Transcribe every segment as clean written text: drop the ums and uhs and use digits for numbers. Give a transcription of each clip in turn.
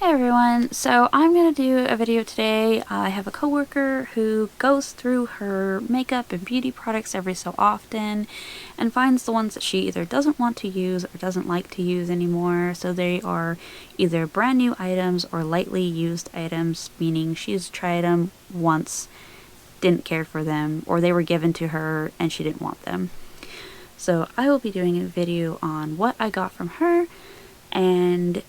Hey everyone, so I'm going to do a video today. I have a coworker who goes through her makeup and beauty products every so often and finds the ones that she either doesn't want to use or doesn't like to use anymore. So they are either brand new items or lightly used items, meaning she's tried them once, didn't care for them, or they were given to her and she didn't want them. So I will be doing a video on what I got from her and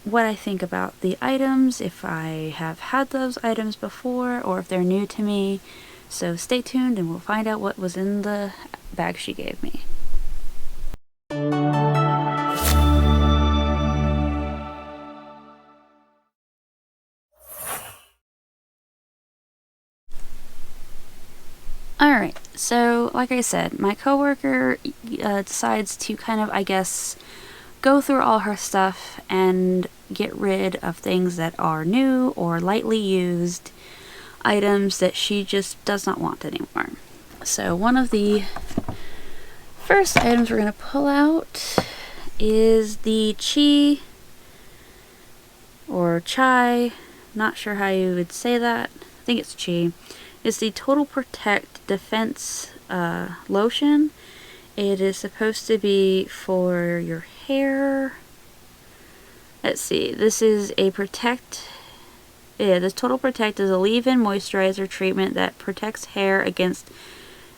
what I think about the items, if I have had those items before or if they're new to me. So stay tuned and we'll find out what was in the bag she gave me. Alright, so like I said, my coworker decides to kind of, I guess, go through all her stuff and get rid of things that are new or lightly used items that she just does not want anymore. So one of the first items we're going to pull out is the chai, not sure how you would say that, I think it's chai. It's the Total Protect Defense lotion. It is supposed to be for your hair. Let's see, this is a this Total Protect is a leave-in moisturizer treatment that protects hair against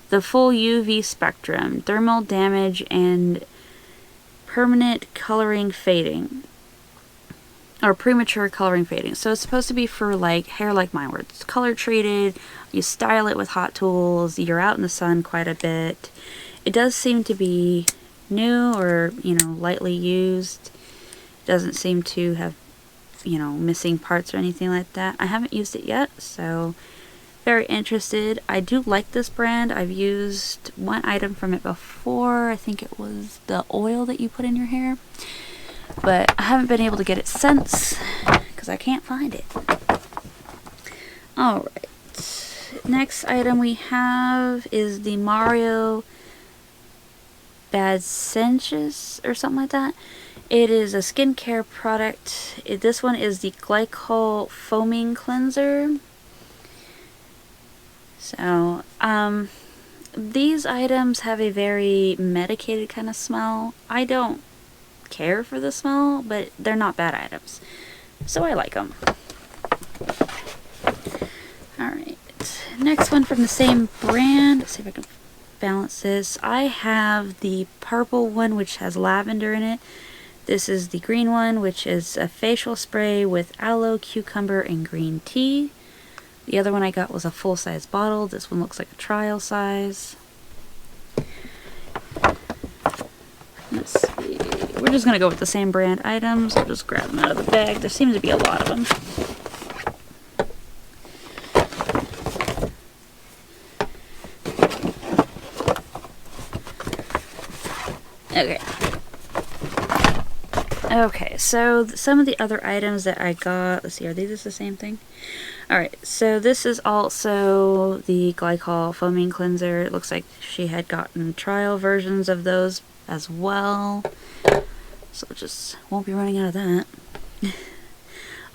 the full UV spectrum, thermal damage, and permanent coloring fading. Or premature coloring fading. So it's supposed to be for like hair like mine, where it's color treated, you style it with hot tools, you're out in the sun quite a bit. It does seem to be new or, lightly used. It doesn't seem to have, missing parts or anything like that. I haven't used it yet, so very interested. I do like this brand. I've used one item from it before. I think it was the oil that you put in your hair. But I haven't been able to get it since because I can't find it. Alright. Next item we have is the Mario Badsenches or something like that. It is a skincare product. This one is the Glycol Foaming Cleanser. So, these items have a very medicated kind of smell. I don't care for the smell, but they're not bad items, so I like them. Alright, next one from the same brand. Let's see if I can balance this. I have the purple one, which has lavender in it. This is the green one, which is a facial spray with aloe, cucumber, and green tea. The other one I got was a full-size bottle. This one looks like a trial size. Let's see. We're just going to go with the same brand items. I'll just grab them out of the bag. There seems to be a lot of them. Okay, so some of the other items that I got, let's see, are these the same thing? Alright, so this is also the Glycol Foaming Cleanser. It looks like she had gotten trial versions of those as well. So just won't be running out of that.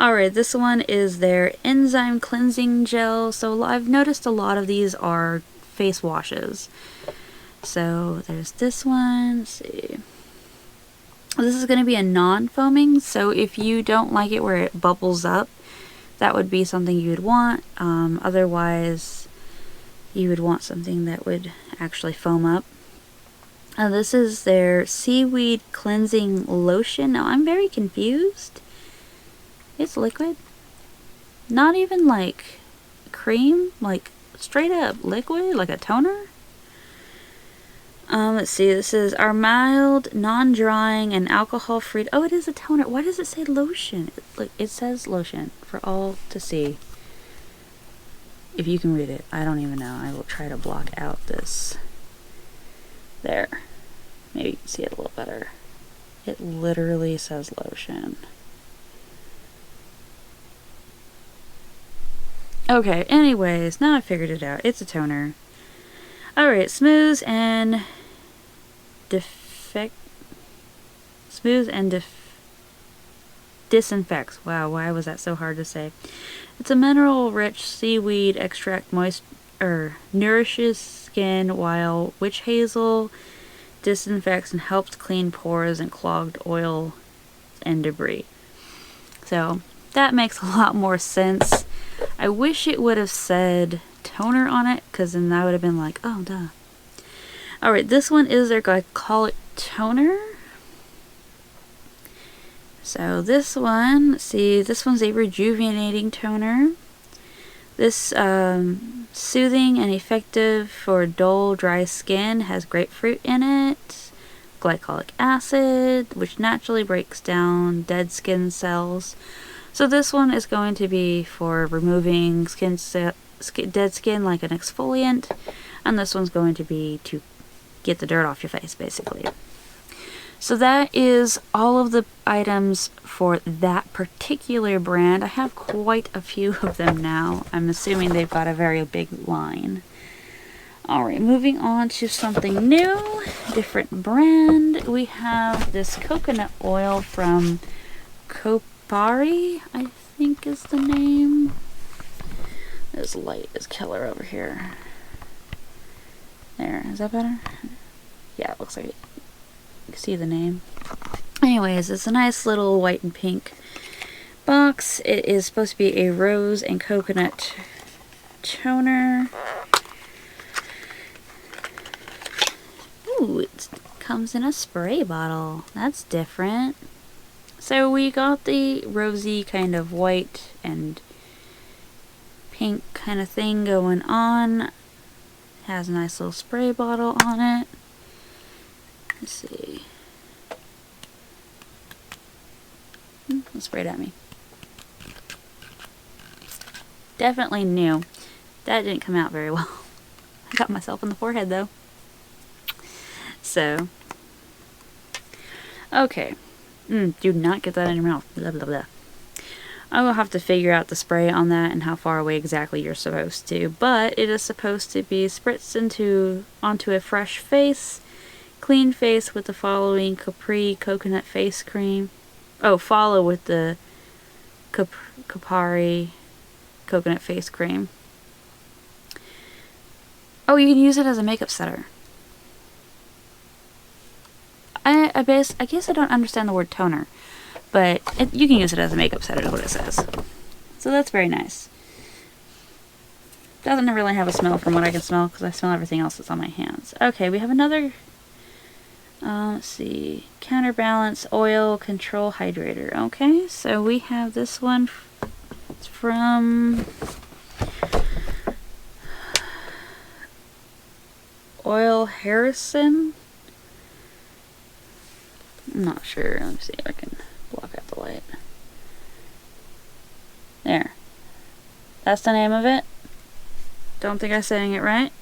Alright, this one is their Enzyme Cleansing Gel. So I've noticed a lot of these are face washes. So there's this one. Let's see. This is going to be a non-foaming, so if you don't like it where it bubbles up, that would be something you would want. Otherwise, you would want something that would actually foam up. This is their Seaweed Cleansing Lotion. Now, I'm very confused. It's liquid. Not even like cream, like straight up liquid, like a toner. Let's see, this is our mild, non-drying, and alcohol-free. Oh, it is a toner. Why does it say lotion? It says lotion for all to see. If you can read it. I don't even know. I will try to block out this. There. Maybe you can see it a little better. It literally says lotion. Okay, anyways, now I figured it out. It's a toner. Alright, smooth and disinfects. Wow, why was that so hard to say? It's a mineral-rich seaweed extract nourishes skin, while witch hazel disinfects and helps clean pores and clogged oil and debris. So that makes a lot more sense. I wish it would have said toner on it, because then I would have been like, oh, duh. Alright, this one is their glycolic toner. So this one, see, this one's a rejuvenating toner. This soothing and effective for dull, dry skin, has grapefruit in it, glycolic acid, which naturally breaks down dead skin cells. So this one is going to be for removing dead skin like an exfoliant, and this one's going to be to get the dirt off your face, basically. So that is all of the items for that particular brand. I have quite a few of them now. I'm assuming they've got a very big line. Alright, moving on to something new, different brand. We have this coconut oil from Kopari, I think is the name. This light is killer over here. There, is that better? Yeah, it looks like it. You can see the name. Anyways, it's a nice little white and pink box. It is supposed to be a rose and coconut toner. Ooh, it comes in a spray bottle. That's different. So we got the rosy kind of white and pink kind of thing going on. Has a nice little spray bottle on it. Let's see. It sprayed at me. Definitely new. That didn't come out very well. I got myself in the forehead though. So. Okay. Do not get that in your mouth. Blah blah blah. I will have to figure out the spray on that and how far away exactly you're supposed to. But it is supposed to be spritzed onto a fresh face. Clean face with the following Capri coconut face cream. Oh, follow with the Kopari coconut face cream. Oh, you can use it as a makeup setter. I guess I don't understand the word toner, but you can use it as a makeup setter is what it says. So that's very nice. Doesn't really have a smell from what I can smell, because I smell everything else that's on my hands. Okay, we have another... let's see, Counterbalance Oil Control Hydrator. Okay, so we have this one. It's from Oil Harrison. I'm not sure. Let me see if I can block out the light. There. That's the name of it. Don't think I'm saying it right.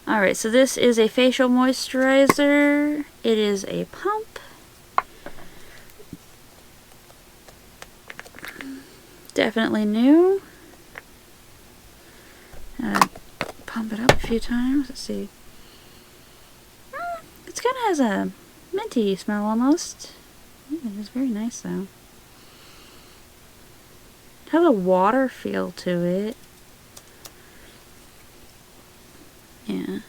Alright, so this is a facial moisturizer. It is a pump. Definitely new. Pump it up a few times. Let's see. It kind of has a minty smell almost. It is very nice though. It has a water feel to it. Yeah.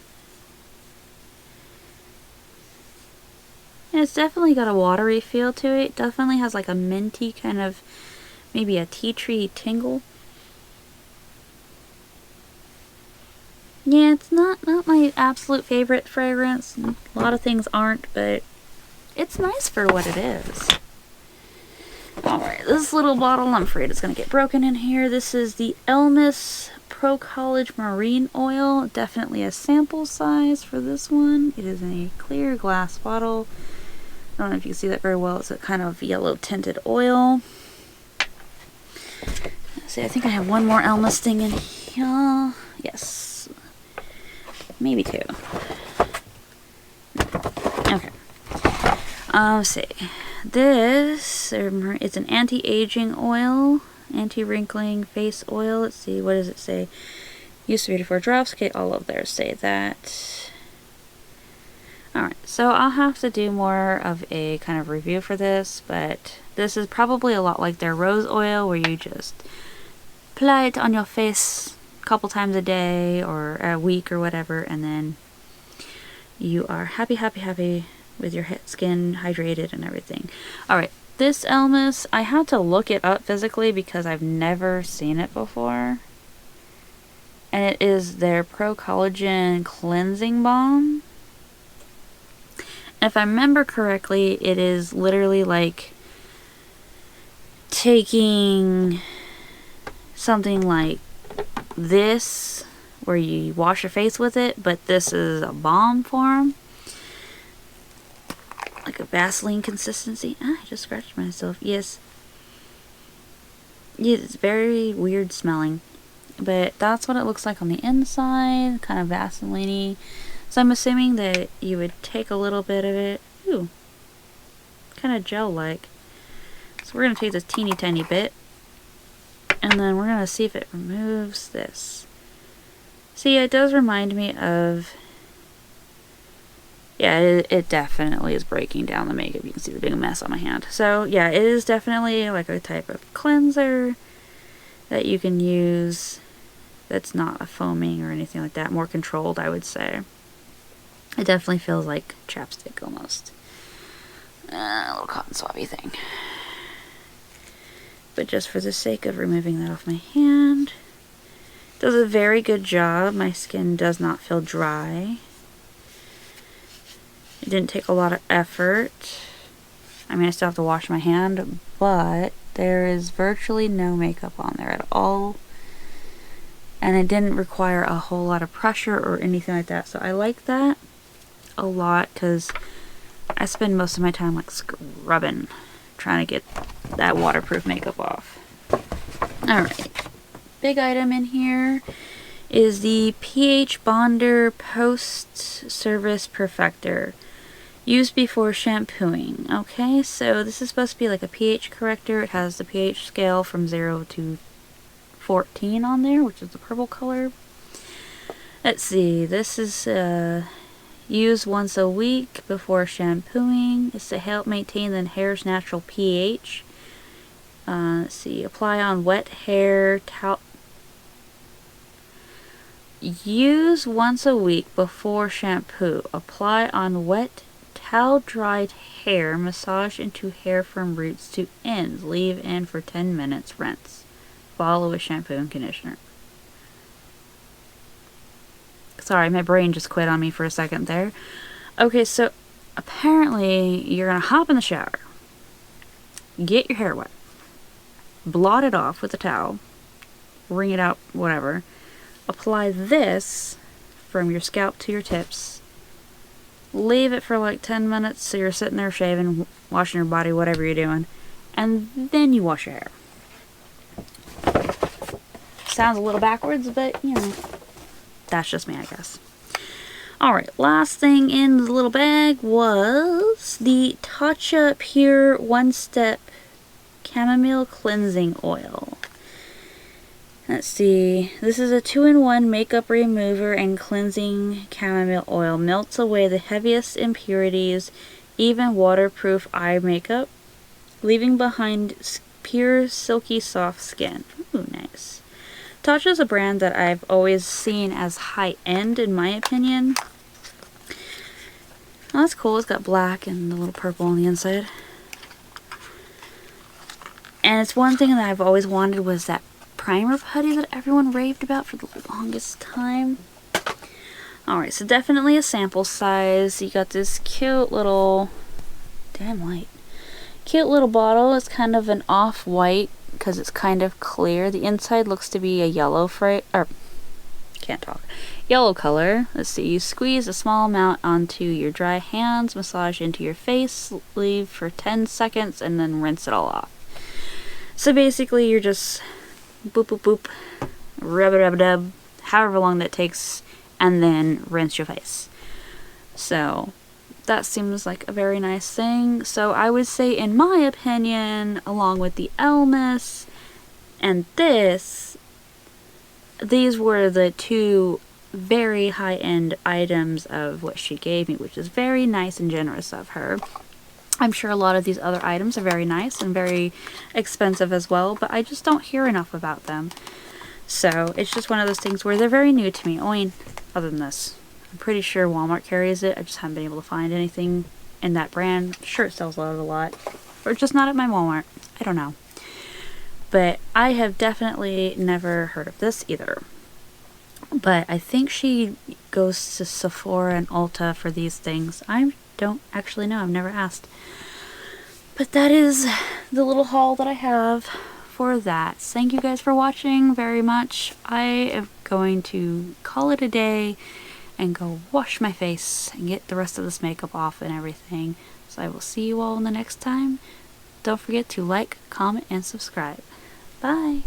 And it's definitely got a watery feel to it. It definitely has like a minty kind of, maybe a tea tree tingle. Yeah, it's not my absolute favorite fragrance. A lot of things aren't, but it's nice for what it is. Alright, this little bottle, I'm afraid it's going to get broken in here. This is the Elmis Pro College Marine Oil. Definitely a sample size for this one. It is in a clear glass bottle. I don't know if you can see that very well. It's a kind of yellow tinted oil. Let's see, I think I have one more Elmis thing in here. Yes. Maybe two. Okay. Let's see. This, it's an anti-aging oil. Anti-wrinkling face oil. Let's see, what does it say? Used to be for drops. Okay, all of theirs say that. Alright, so I'll have to do more of a kind of review for this, but This is probably a lot like their rose oil, where you just apply it on your face a couple times a day or a week or whatever, and then you are happy with your skin hydrated and everything. Alright, this Elmis, I had to look it up physically because I've never seen it before. And it is their Pro Collagen Cleansing Balm. And if I remember correctly, it is literally like taking something like this, where you wash your face with it, but this is a balm form. Like a Vaseline consistency. I just scratched myself. Yes. Yeah, it's very weird smelling. But that's what it looks like on the inside. Kind of Vaseline-y. So I'm assuming that you would take a little bit of it. Ooh. Kind of gel-like. So we're going to take this teeny tiny bit. And then we're going to see if it removes this. See, it does remind me of... Yeah, it definitely is breaking down the makeup. You can see the big mess on my hand. So, yeah, it is definitely like a type of cleanser that you can use that's not a foaming or anything like that. More controlled, I would say. It definitely feels like chapstick almost. A little cotton swabby thing. But just for the sake of removing that off my hand, it does a very good job. My skin does not feel dry. It didn't take a lot of effort. I mean, I still have to wash my hand, but there is virtually no makeup on there at all. And it didn't require a whole lot of pressure or anything like that. So I like that a lot because I spend most of my time like scrubbing, trying to get that waterproof makeup off. Alright, big item in here is the pH Bonder Post Service Perfector. Used before shampooing. Okay, so this is supposed to be like a pH corrector. It has the pH scale from 0 to 14 on there, which is the purple color. Let's see, this is used once a week before shampooing. It's to help maintain the hair's natural pH. Let's see, apply on wet hair, towel. Use once a week before shampoo. Apply on wet, towel-dried hair. Massage into hair from roots to ends. Leave in for 10 minutes. Rinse. Follow with shampoo and conditioner. Sorry, my brain just quit on me for a second there. Okay, so apparently you're going to hop in the shower. Get your hair wet. Blot it off with a towel. Wring it out, whatever. Apply this from your scalp to your tips. Leave it for like 10 minutes so you're sitting there shaving, washing your body, whatever you're doing. And then you wash your hair. Sounds a little backwards, but you know, that's just me, I guess. Alright, last thing in the little bag was the Tatcha Pure One Step Chamomile Cleansing Oil. Let's see. This is a 2-in-1 makeup remover and cleansing chamomile oil. Melts away the heaviest impurities, even waterproof eye makeup, leaving behind pure, silky, soft skin. Ooh, nice. Tatcha is a brand that I've always seen as high-end, in my opinion. Oh, that's cool. It's got black and a little purple on the inside. And it's one thing that I've always wanted was that primer putty that everyone raved about for the longest time. Alright, so definitely a sample size. You got this cute little... Damn light. Cute little bottle. It's kind of an off-white because it's kind of clear. The inside looks to be a yellow yellow color. Let's see. You squeeze a small amount onto your dry hands, massage into your face, leave for 10 seconds, and then rinse it all off. So basically, you're just boop, boop, boop, rub-a-dub-dub, however long that takes, and then rinse your face. So that seems like a very nice thing. So I would say, in my opinion, along with the Elmis and this, these were the two very high-end items of what she gave me, which is very nice and generous of her. I'm sure a lot of these other items are very nice and very expensive as well, but I just don't hear enough about them. So it's just one of those things where they're very new to me. I mean, other than this, I'm pretty sure Walmart carries it. I just haven't been able to find anything in that brand. I'm sure it sells a lot. Or just not at my Walmart. I don't know. But I have definitely never heard of this either. But I think she goes to Sephora and Ulta for these things. I don't actually know. I've never asked. But that is the little haul that I have for that. Thank you guys for watching very much. I am going to call it a day and go wash my face and get the rest of this makeup off and everything. So I will see you all in the next time. Don't forget to like, comment, and subscribe. Bye!